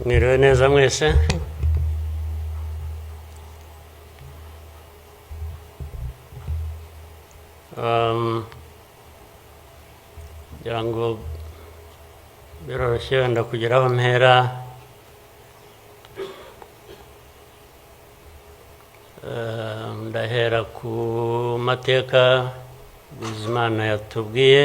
Mwiriwe neza mwese. Ngira ngo biroroshye wenda kugira aho mpera. Ndahera ku mateka Bizimana yatubwiye.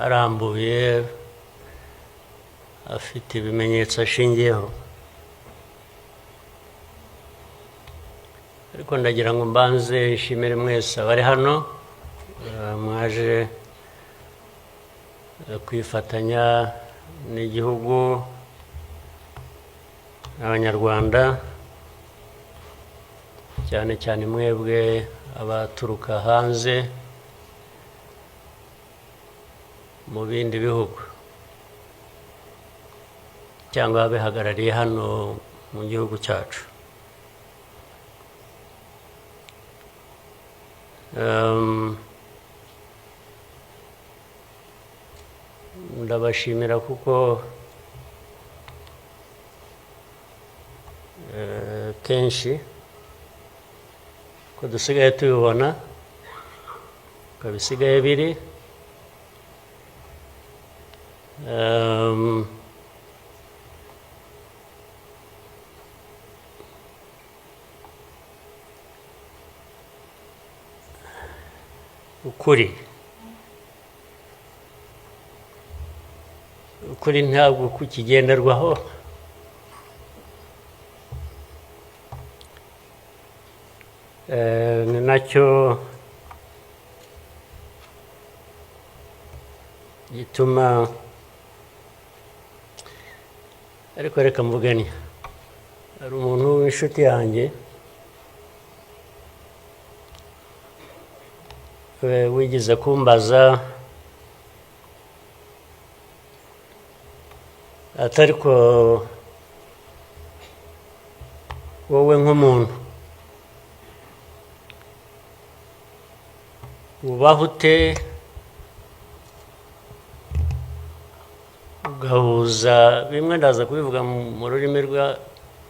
Arambuye, afite ibimenyetso ashingiyeho, ariko ndagira ngo mbanze nshimire mwese abari hano mwaje kwifatanya n'igihugu n'abanyarwanda, cyane cyane mwebwe abaturuka hanze mu bindi bihugu cyangwa abihagarariye hano mu gihugu cyacu. Ndabashimira kuko kenshi ko dusigaye tubibona ko bisigaye biri. ukuri ntabwo kukigenderwaho, ni nacyo gituma, ariko reka mvugane, hari umuntu w'inshuti yanjye wigeze kumbaza ati ariko wowe nk'umuntu ubaho ute ugahuza bimwe, ndaza kubivuga mu rurimi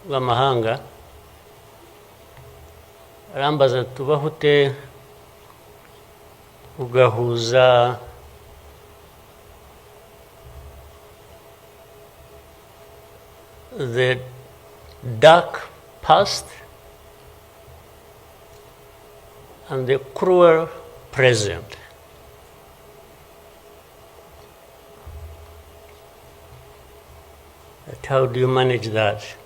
rw'amahanga, arambaza tubaho ute ugahuza the dark past and the cruel present. But how do you manage that?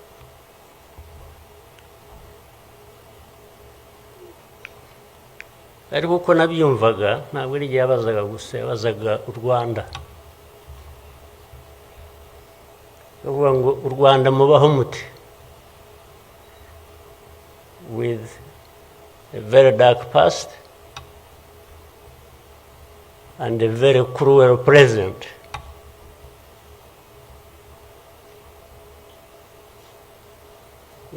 Ariko uko nabyumvaga ntabwo ari igihe yabazaga gusa, yabazaga u Rwanda, avuga ngo u Rwanda mubaho mute with a very dark past and a very cruel present.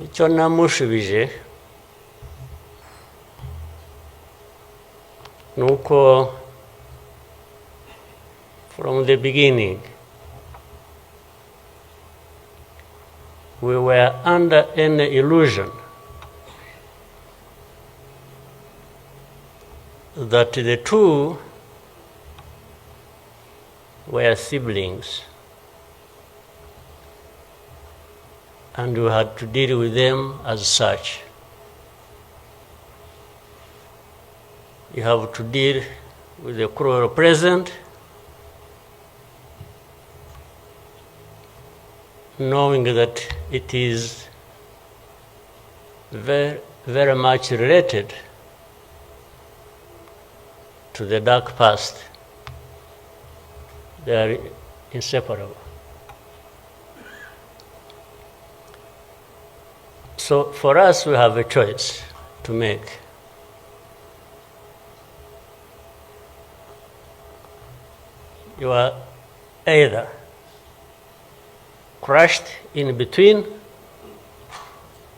Icyo namushubije nuko from the beginning we were under an illusion that the two were siblings and we had to deal with them as such. You have to deal with the cruel present, knowing that it is very, very much related to the dark past. They are inseparable. So for us, we have a choice to make. You are either crushed in between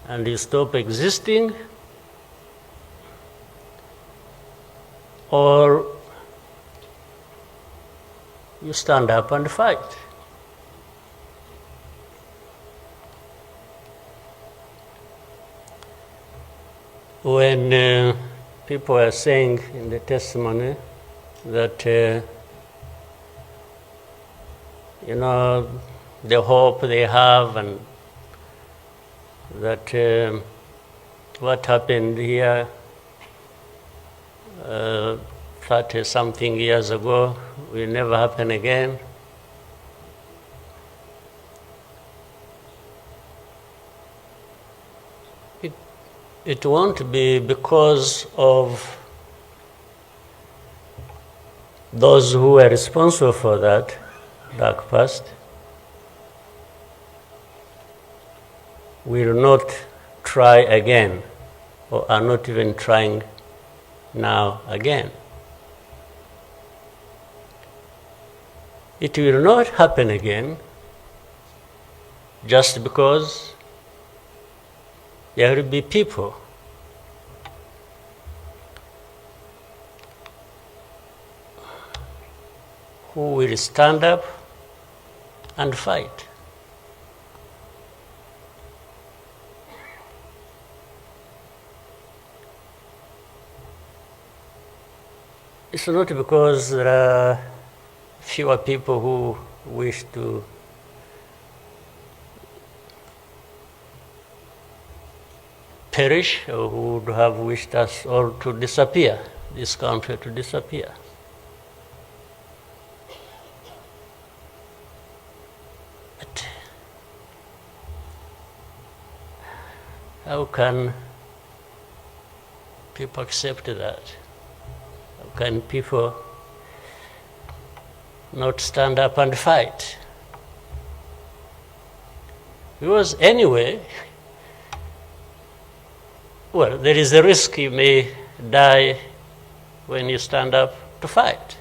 and you stop existing, or you stand up and fight. When people are saying in the testimony that, the hope they have and that what happened here 30-something years ago will never happen again. It won't be because of those who were responsible for that dark past will not try again, or are not even trying now again. It will not happen again just because there will be people who will stand up and fight. It's not because there are fewer people who wish to perish or who would have wished us all to disappear, this country to disappear. But how can people accept that? How can people not stand up and fight? Because anyway, well, there is a risk you may die when you stand up to fight.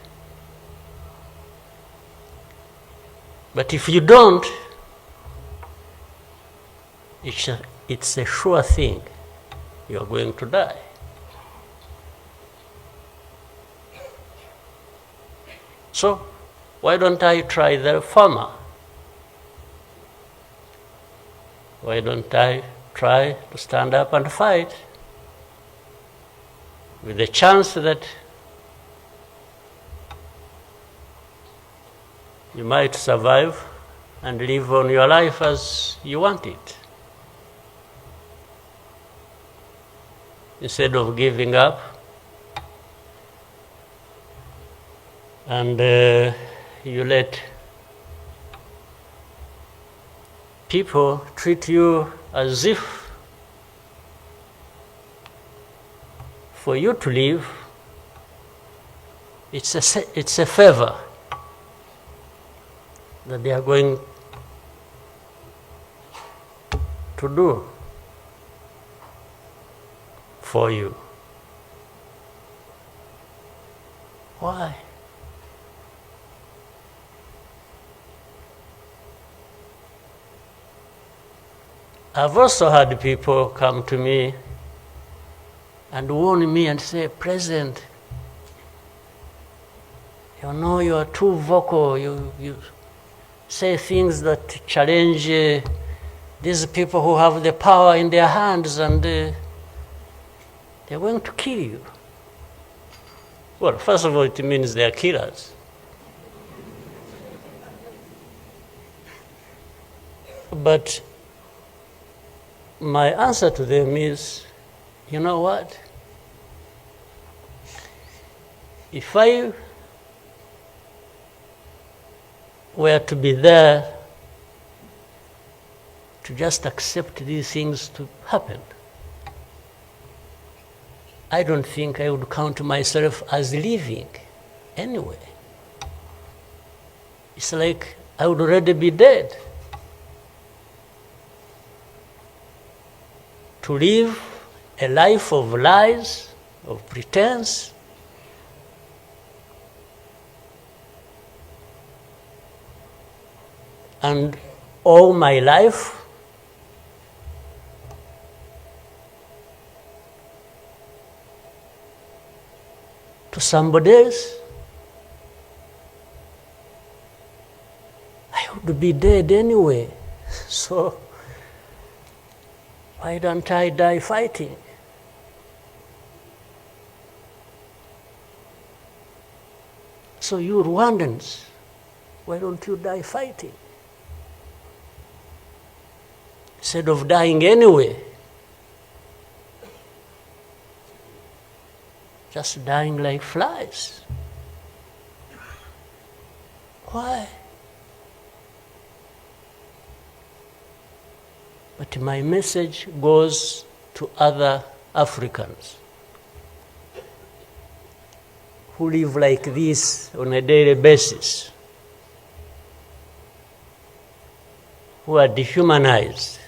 But if you don't, it's a sure thing you are going to die. So, why don't I try the former? Why don't I try to stand up and fight with the chance that you might survive and live on your life as you want it, instead of giving up and you let people treat you as if for you to live, it's a favor that they are going to do for you. Why? I've also had people come to me and warn me and say, President, you are too vocal. You say things that challenge these people who have the power in their hands, and they're going to kill you. Well, first of all, it means they're killers. But my answer to them is, you know what? If I were to be there to just accept these things to happen, I don't think I would count myself as living anyway. It's like I would already be dead. To live a life of lies, of pretense, and all my life to somebody else, I would be dead anyway. So why don't I die fighting? So you Rwandans, why don't you die fighting? Instead of dying anyway, just dying like flies. Why? But my message goes to other Africans who live like this on a daily basis, who are dehumanized.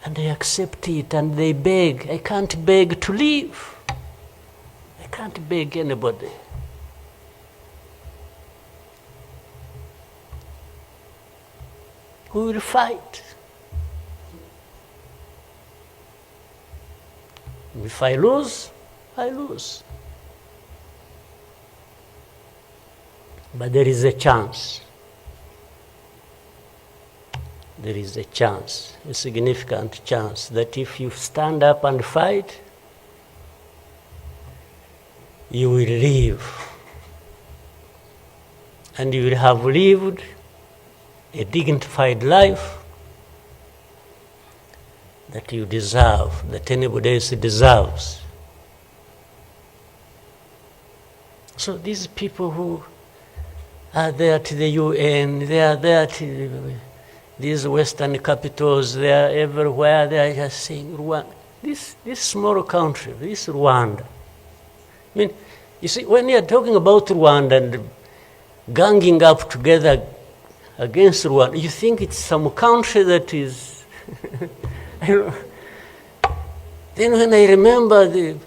And they accept it and they beg. I can't beg to live. I can't beg anybody. We will fight. If I lose, I lose. But there is a chance. There is a chance, a significant chance, that if you stand up and fight, you will live. And you will have lived a dignified life that you deserve, that anybody else deserves. So these people who are there to the UN, they are there to these Western capitals, they are everywhere, they are just saying, Rwanda, this small country, this Rwanda. I mean, you see, when you are talking about Rwanda and ganging up together against Rwanda, you think it's some country that is, Then when I remember the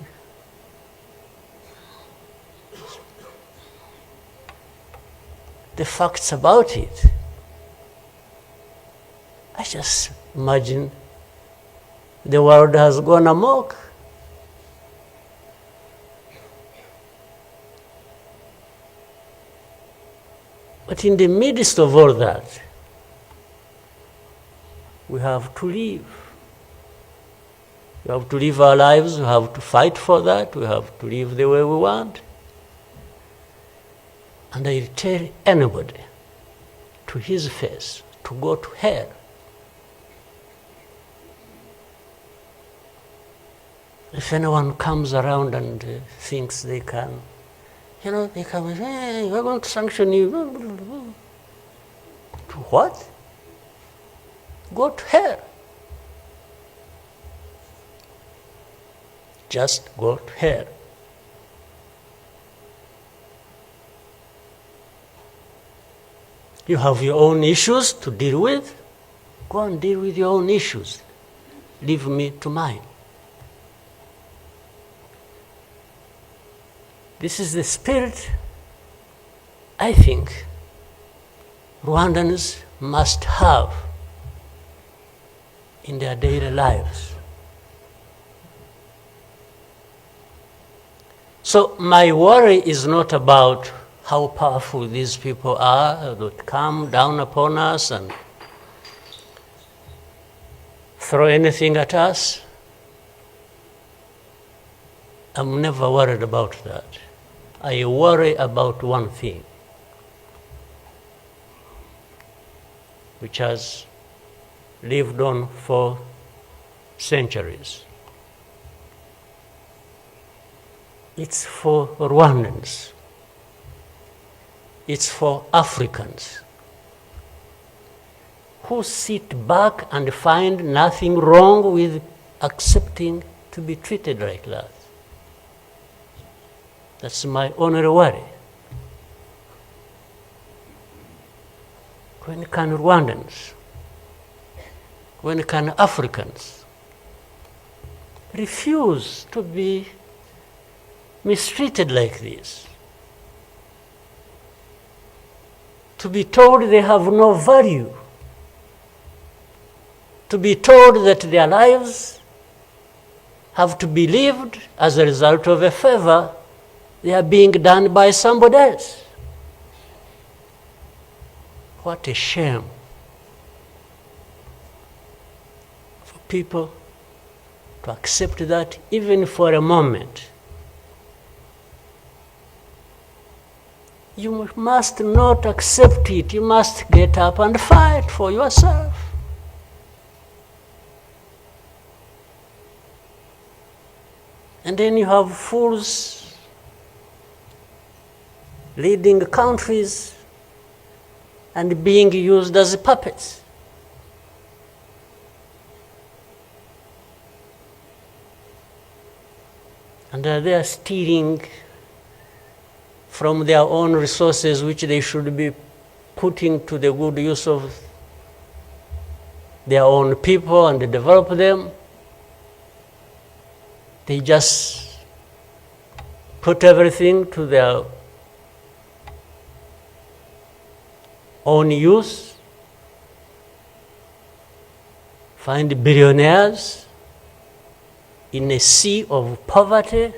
facts about it, I just imagine the world has gone amok. But in the midst of all that, we have to live. We have to live our lives, we have to fight for that, we have to live the way we want. And I tell anybody to his face to go to hell. If anyone comes around and thinks they can, they come and say, hey, we're going to sanction you. To what? Go to hell. Just go to hell. You have your own issues to deal with. Go and deal with your own issues. Leave me to mine. This is the spirit I think Rwandans must have in their daily lives. So my worry is not about how powerful these people are that come down upon us and throw anything at us. I'm never worried about that. I worry about one thing, which has lived on for centuries. It's for Rwandans. It's for Africans who sit back and find nothing wrong with accepting to be treated like that. That's my only worry. When can Rwandans, when can Africans refuse to be mistreated like this? To be told they have no value. To be told that their lives have to be lived as a result of a favor they are being done by somebody else. What a shame for people to accept that even for a moment. You must not accept it. You must get up and fight for yourself. And then you have fools leading countries and being used as puppets. And they are stealing from their own resources, which they should be putting to the good use of their own people and develop them. They just put everything to their own use, find billionaires in a sea of poverty,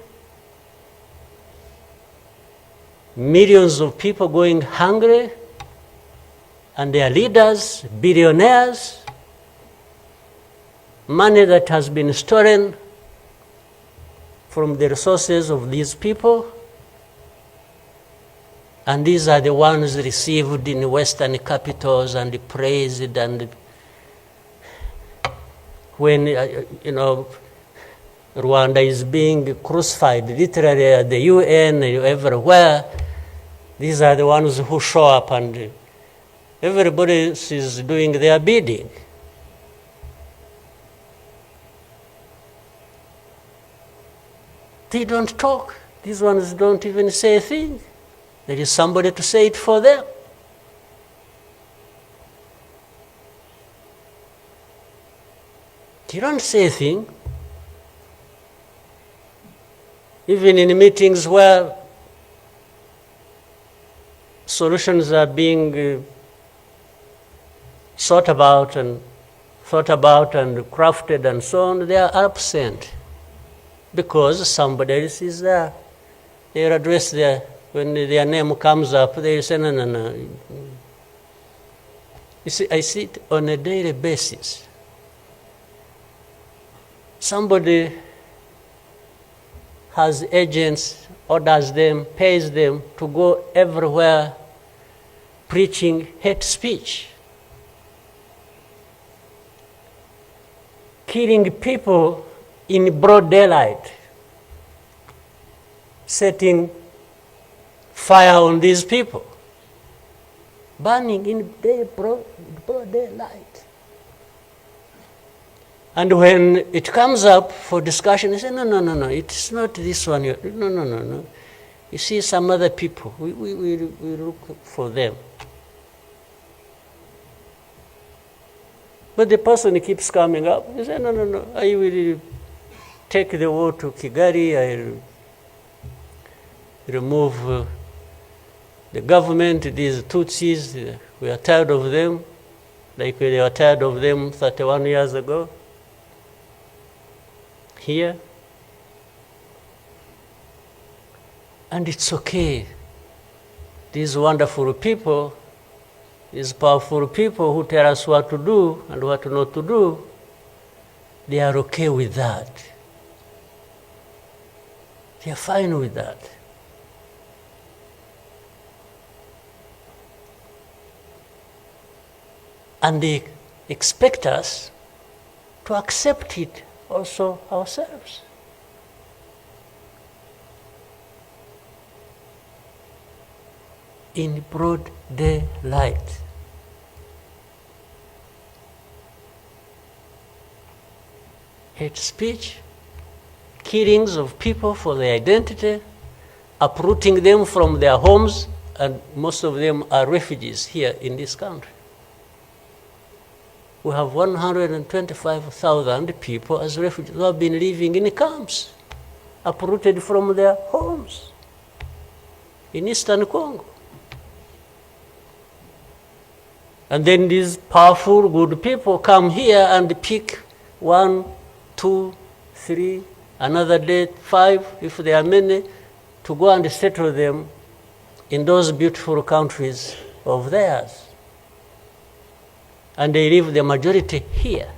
millions of people going hungry, and their leaders, billionaires, money that has been stolen from the resources of these people, and these are the ones received in Western capitals and praised, and when, Rwanda is being crucified, literally at the UN, everywhere, these are the ones who show up and everybody is doing their bidding. They don't talk. These ones don't even say a thing. There is somebody to say it for them. You don't say a thing. Even in meetings where solutions are being thought about and crafted and so on, they are absent because somebody else is there. They are addressed there. When their name comes up, they say, no. You see, I see it on a daily basis. Somebody has agents, orders them, pays them to go everywhere preaching hate speech, killing people in broad daylight, setting fire on these people, burning in broad daylight. And when it comes up for discussion, they say, no, it's not this one. No. You see some other people, we look for them. But the person keeps coming up. He says, no, I will take the war to Kigali, I remove the government, these Tutsis, we are tired of them, like they were tired of them 31 years ago. Here. And it's okay. These wonderful people, these powerful people who tell us what to do and what not to do, they are okay with that. They are fine with that. And they expect us to accept it also ourselves. In broad daylight. Hate speech, killings of people for their identity, uprooting them from their homes, and most of them are refugees here in this country. We have 125,000 people as refugees who have been living in camps, uprooted from their homes in Eastern Congo. And then these powerful, good people come here and pick 1, 2, 3, another day 5, if there are many, to go and settle them in those beautiful countries of theirs. And they leave the majority here.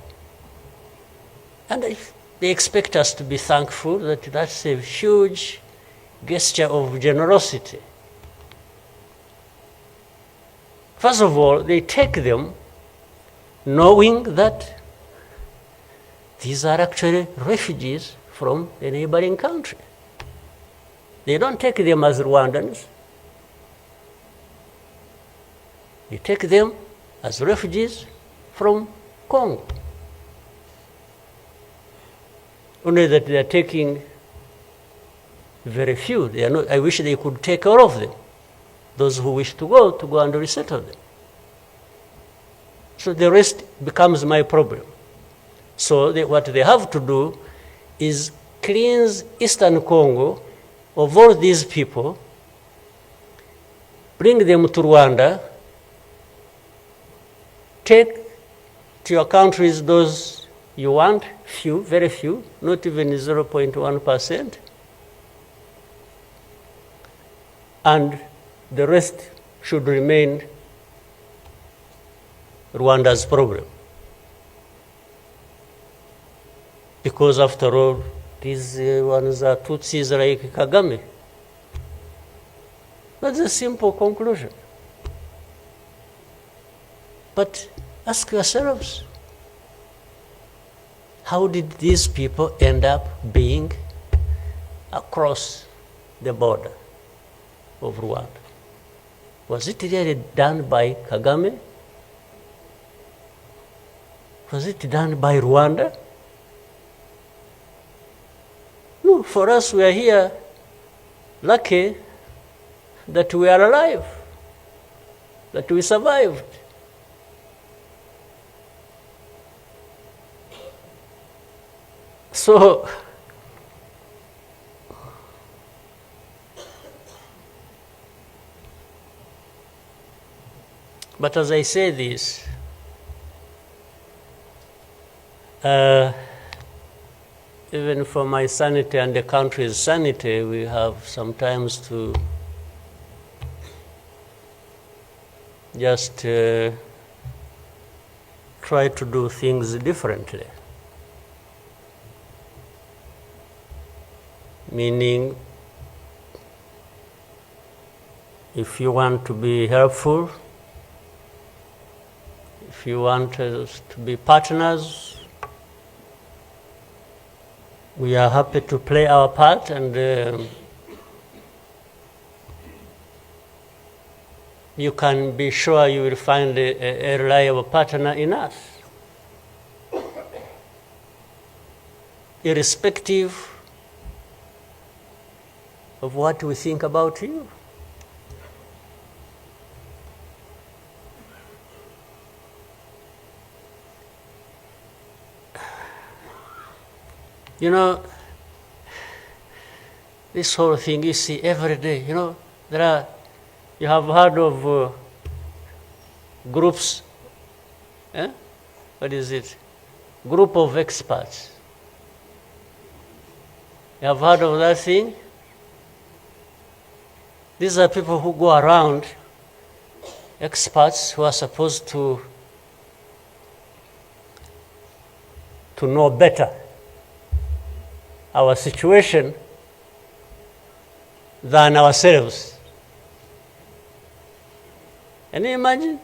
And if they expect us to be thankful that that's a huge gesture of generosity. First of all, they take them knowing that these are actually refugees from a neighboring country. They don't take them as Rwandans. They take them as refugees from Congo. Only that they are taking very few. They are not, I wish they could take all of them. Those who wish to go and resettle them. So the rest becomes my problem. So what they have to do is cleanse Eastern Congo of all these people, bring them to Rwanda, take to your countries those you want, few, very few, not even 0.1%, and the rest should remain Rwanda's problem. Because after all, these ones are Tutsis like Kagame. That's a simple conclusion. But ask yourselves, how did these people end up being across the border of Rwanda? Was it really done by Kagame? Was it done by Rwanda? No, for us, we are here lucky that we are alive, that we survived. So, but as I say this, even for my sanity and the country's sanity, we have sometimes to just try to do things differently. Meaning, if you want to be helpful, if you want us to be partners, we are happy to play our part, and you can be sure you will find a reliable partner in us, irrespective of what we think about you. You know, this whole thing you see every day, you know, you have heard of groups, what is it? Group of experts. You have heard of that thing? These are people who go around, experts who are supposed to know better our situation than ourselves. Can you imagine?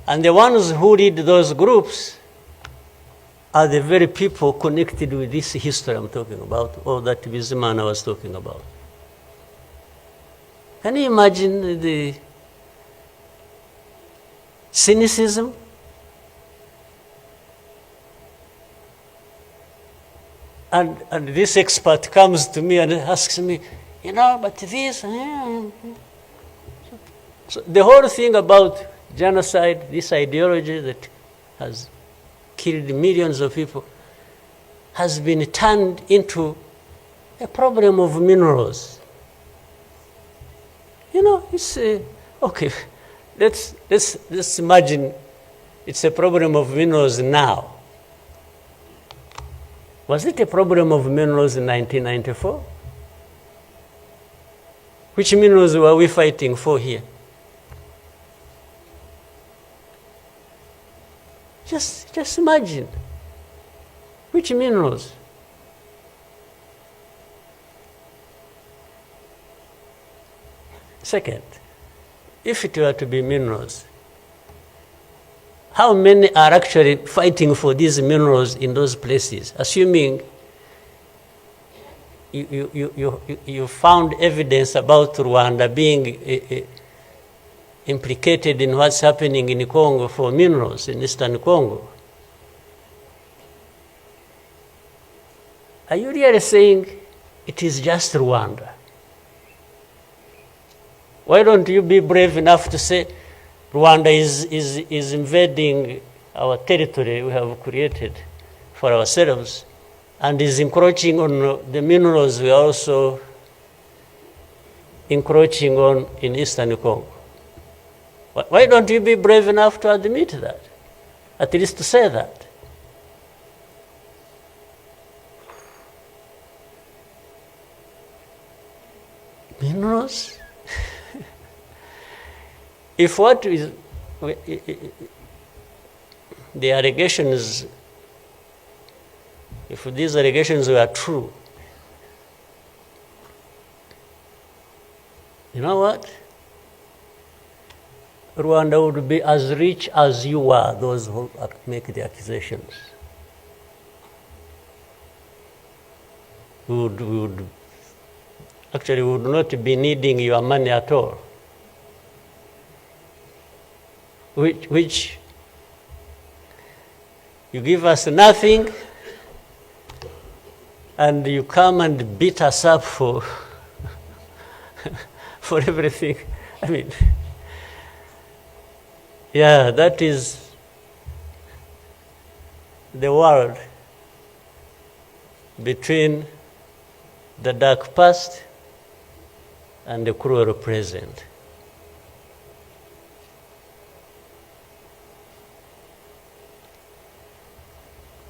And the ones who lead those groups are the very people connected with this history I'm talking about, or that Bizimana was talking about. Can you imagine the cynicism? And this expert comes to me and asks me, you know, but this. So the whole thing about genocide, this ideology that has killed millions of people, has been turned into a problem of minerals. You know, it's okay. Let's imagine it's a problem of minerals now. Was it a problem of minerals in 1994? Which minerals were we fighting for here? Just imagine. Which minerals? Second, if it were to be minerals, how many are actually fighting for these minerals in those places? Assuming you found evidence about Rwanda being implicated in what's happening in Congo for minerals in Eastern Congo. Are you really saying it is just Rwanda? Why don't you be brave enough to say Rwanda is invading our territory we have created for ourselves and is encroaching on the minerals we are also encroaching on in Eastern Congo? Why don't you be brave enough to admit that? At least to say that. Minerals? If what is the allegations, if these allegations were true, you know what? Rwanda would be as rich as you are, those who make the accusations. We would not be needing your money at all. Which you give us nothing and you come and beat us up for for everything. I mean, yeah, that is the world between the dark past and the cruel present.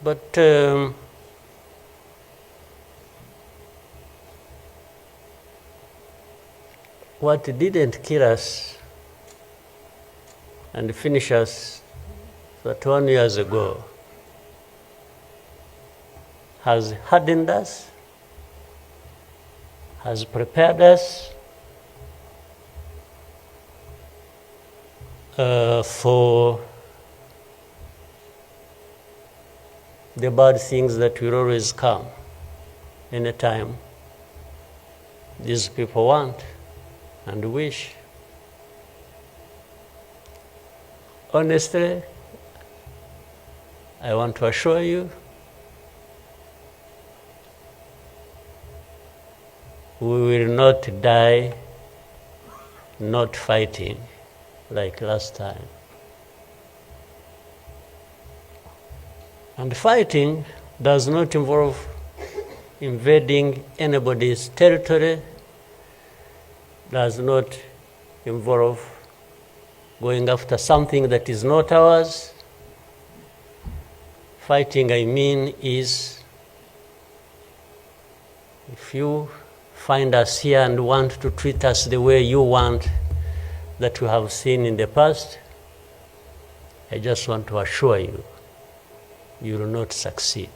But what didn't kill us and finish us 21 years ago has hardened us, has prepared us for the bad things that will always come anytime these people want and wish. Honestly, I want to assure you, we will not die not fighting like last time. And fighting does not involve invading anybody's territory, does not involve going after something that is not ours. Fighting, I mean, is if you find us here and want to treat us the way you want that you have seen in the past, I just want to assure you, you will not succeed.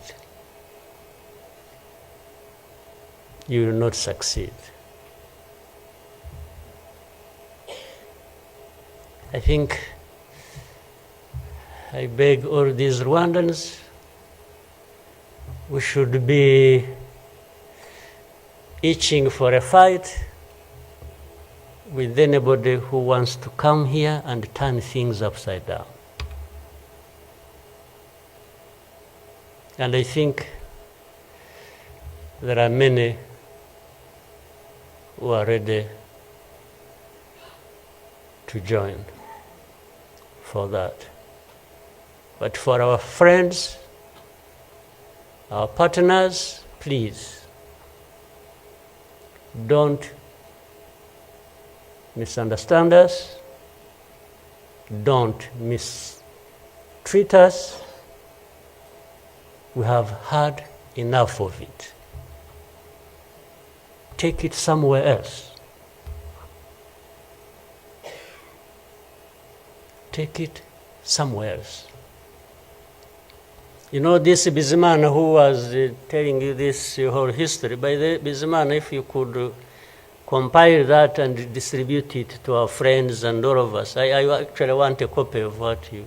You will not succeed. I think I beg all these Rwandans, we should be itching for a fight with anybody who wants to come here and turn things upside down. And I think there are many who are ready to join for that. But for our friends, our partners, please, don't misunderstand us, don't mistreat us. We have had enough of it. Take it somewhere else. Take it somewhere else. You know, this Bizimana who was telling you this whole history, by the Bizimana, if you could compile that and distribute it to our friends and all of us. I actually want a copy of what you...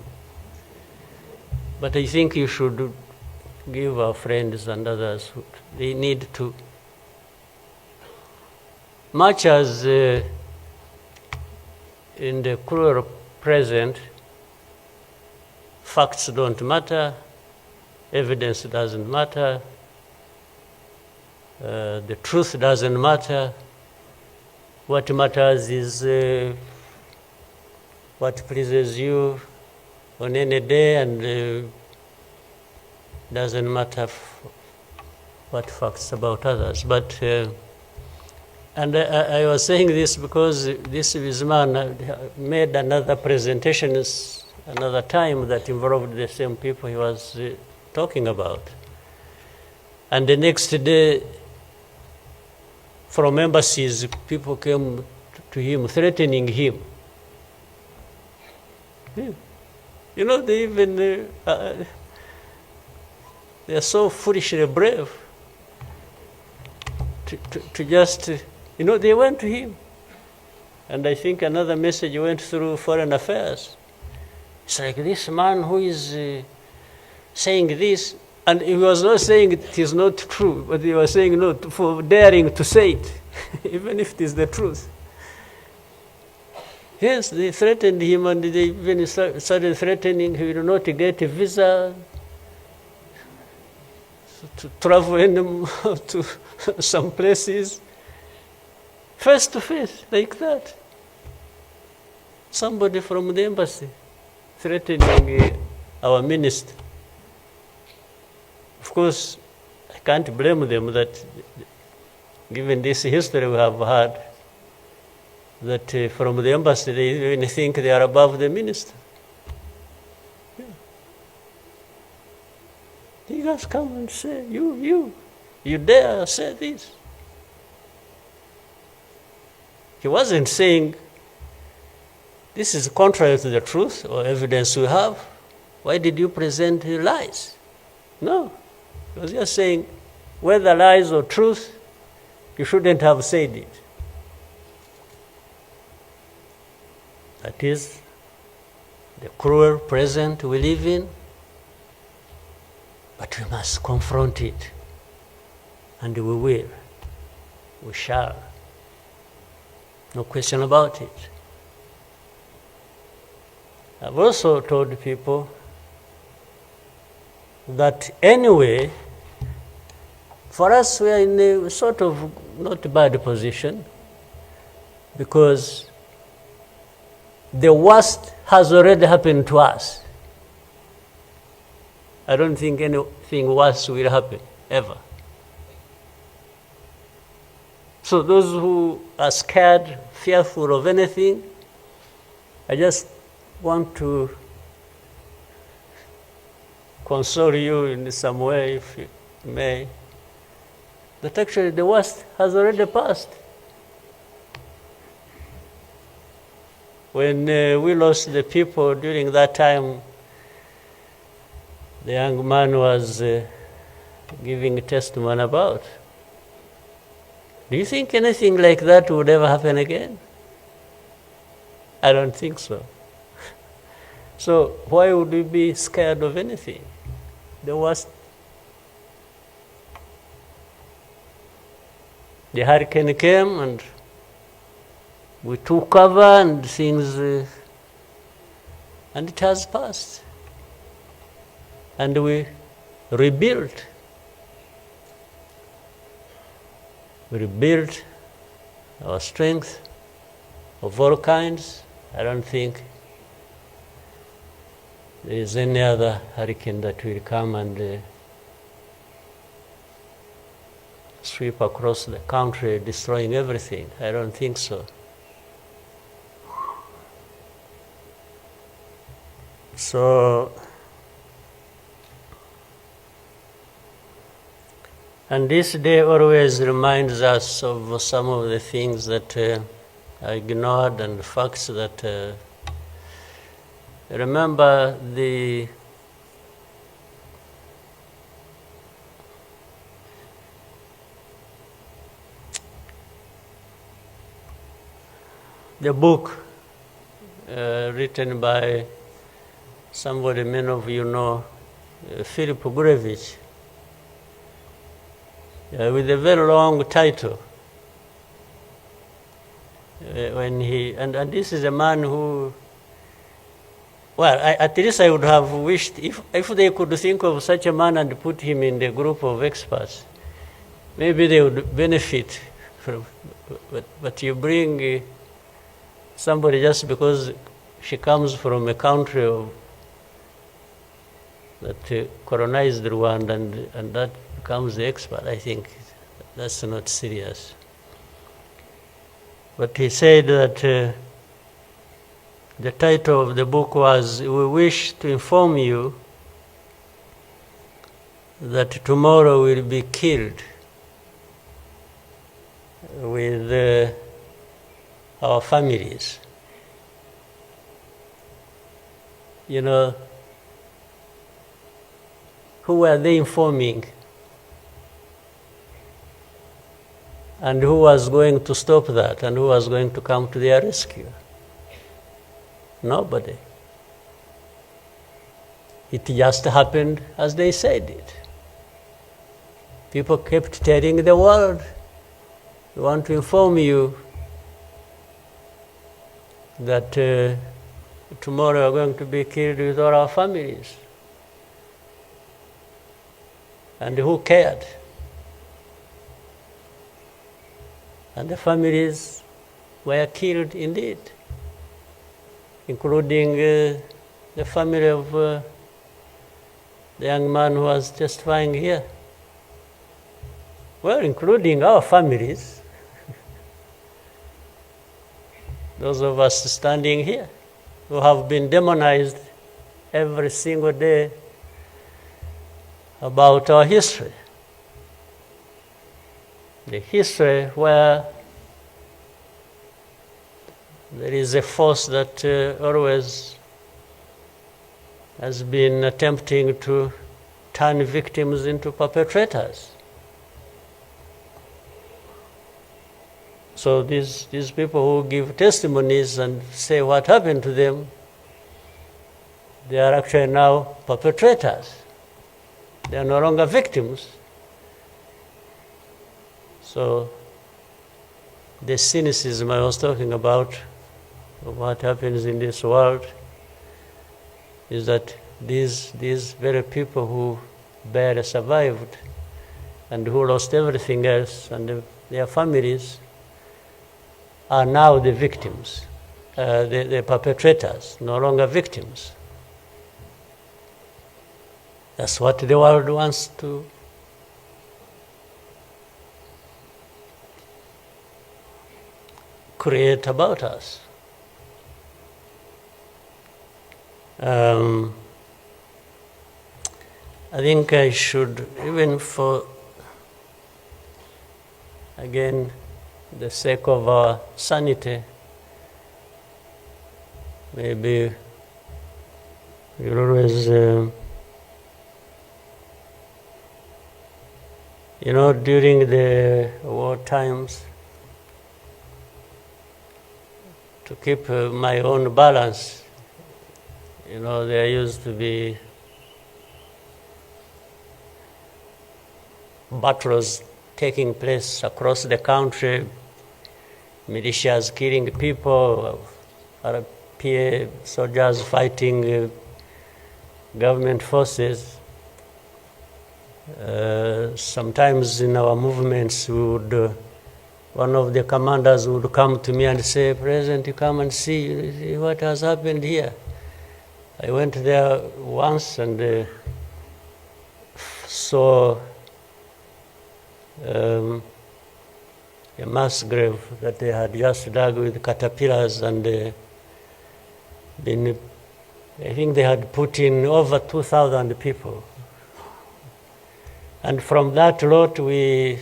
But I think you should give our friends and others, they need to... Much as in the cruel present, facts don't matter, evidence doesn't matter, the truth doesn't matter. What matters is what pleases you on any day, and doesn't matter what facts about others. But and I was saying this because this man made another presentation another time that involved the same people he was talking about. And the next day, from embassies, people came to him, threatening him. Yeah. You know, they even, they are so foolishly brave to just, you know, they went to him. And I think another message went through Foreign Affairs. It's like this man who is saying this, and he was not saying it is not true, but he was saying no for daring to say it, even if it is the truth. Yes, they threatened him, and they even started threatening he will not get a visa to travel anymore to some places, face to face, like that. Somebody from the embassy threatening our minister. Of course, I can't blame them that, given this history we have had, that from the embassy they even think they are above the minister. Yeah. He just come and say, you dare say this. He wasn't saying, this is contrary to the truth or evidence we have. Why did you present lies? No. He was just saying, whether lies or truth, you shouldn't have said it. That is the cruel present we live in, but we must confront it. And we will. We shall. No question about it. I've also told people that anyway, for us, we are in a sort of not bad position, because the worst has already happened to us. I don't think anything worse will happen, ever. So those who are scared, fearful of anything, I just want to console you in some way, if you may, that actually the worst has already passed. When we lost the people during that time, the young man was giving a testimony about. Do you think anything like that would ever happen again? I don't think so. So why would we be scared of anything? The worst. The hurricane came and we took cover and things, and it has passed. And we rebuilt. We rebuilt our strength of all kinds. I don't think there is any other hurricane that will come and sweep across the country, destroying everything. I don't think so. So And this day always reminds us of some of the things that I ignored and the facts that remember the book written by somebody many of you know, Philip Gurevich, with a very long title. When he and this is a man who, well, at least I would have wished if they could think of such a man and put him in the group of experts, maybe they would benefit from. But you bring somebody just because she comes from a country that colonized Rwanda and that becomes the expert. I think that's not serious. But he said that the title of the book was, "We wish to inform you that tomorrow will be killed with our families." You know, who were they informing? And who was going to stop that? And who was going to come to their rescue? Nobody. It just happened as they said it. People kept telling the world, "We want to inform you that tomorrow we are going to be killed with all our families." And who cared? And the families were killed indeed, including the family of the young man who was testifying here. Well, including our families, those of us standing here, who have been demonized every single day about our history. The history where there is a force that always has been attempting to turn victims into perpetrators. So these people who give testimonies and say what happened to them, they are actually now perpetrators. They are no longer victims. So the cynicism I was talking about of what happens in this world is that these very people who barely survived and who lost everything else and their families are now the victims, the perpetrators, no longer victims. That's what the world wants to create about us. I think I should, even for, again, the sake of our sanity, maybe we'll always, during the war times, to keep my own balance, there used to be battles taking place across the country, militias killing people, RPA soldiers fighting government forces. Sometimes in our movements, one of the commanders would come to me and say, "President, you come and see what has happened here." I went there once and saw a mass grave that they had just dug with caterpillars, and I think they had put in over 2,000 people. And from that lot, we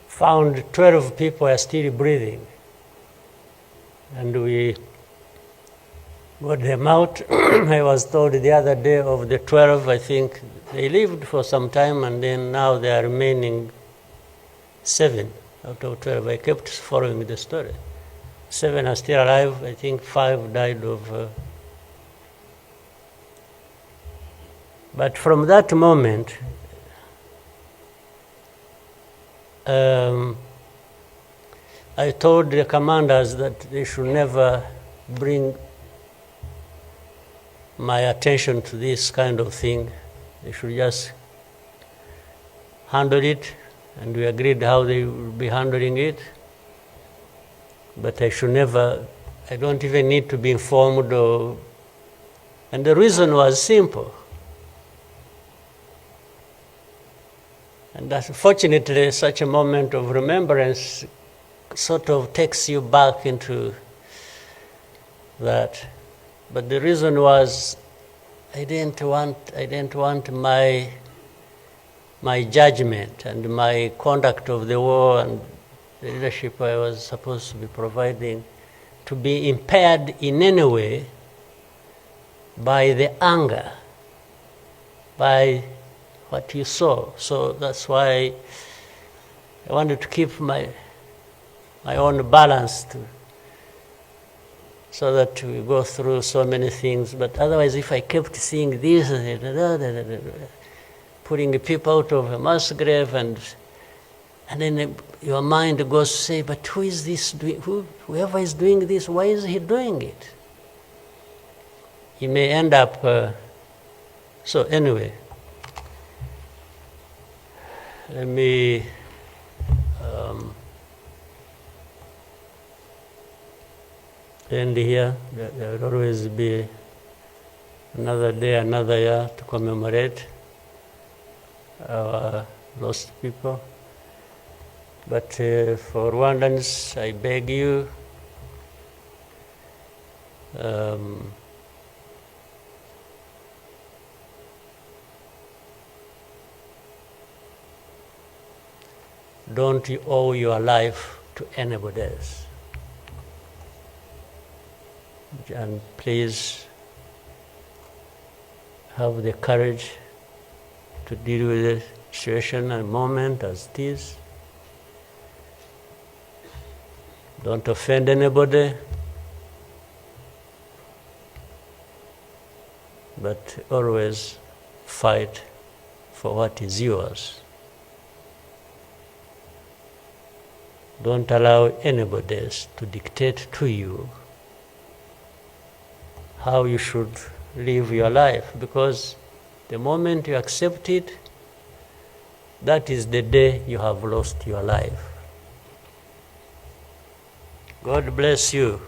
found 12 people are still breathing. And we got them out. I was told the other day of the 12, I think they lived for some time, and then now they are remaining 7 out of 12. I kept following the story. 7 are still alive. I think 5 died of... But from that moment, I told the commanders that they should never bring my attention to this kind of thing. They should just handle it, and we agreed how they would be handling it. But I should never, I don't even need to be informed or, and the reason was simple. And that fortunately, such a moment of remembrance sort of takes you back into that. But the reason was I didn't want my judgment and my conduct of the war and the leadership I was supposed to be providing to be impaired in any way by the anger, by what you saw. So that's why I wanted to keep my own balance so that we go through so many things. But otherwise, if I kept seeing this, putting people out of a mass grave, and then your mind goes to say, but who is this doing? Whoever is doing this, why is he doing it? He may end up... so anyway, let me end here. There will always be another day, another year to commemorate our lost people. But for Rwandans, I beg you, don't you owe your life to anybody else. And please have the courage to deal with the situation and moment as it is. Don't offend anybody, but always fight for what is yours. Don't allow anybody else to dictate to you how you should live your life, because the moment you accept it, that is the day you have lost your life. God bless you.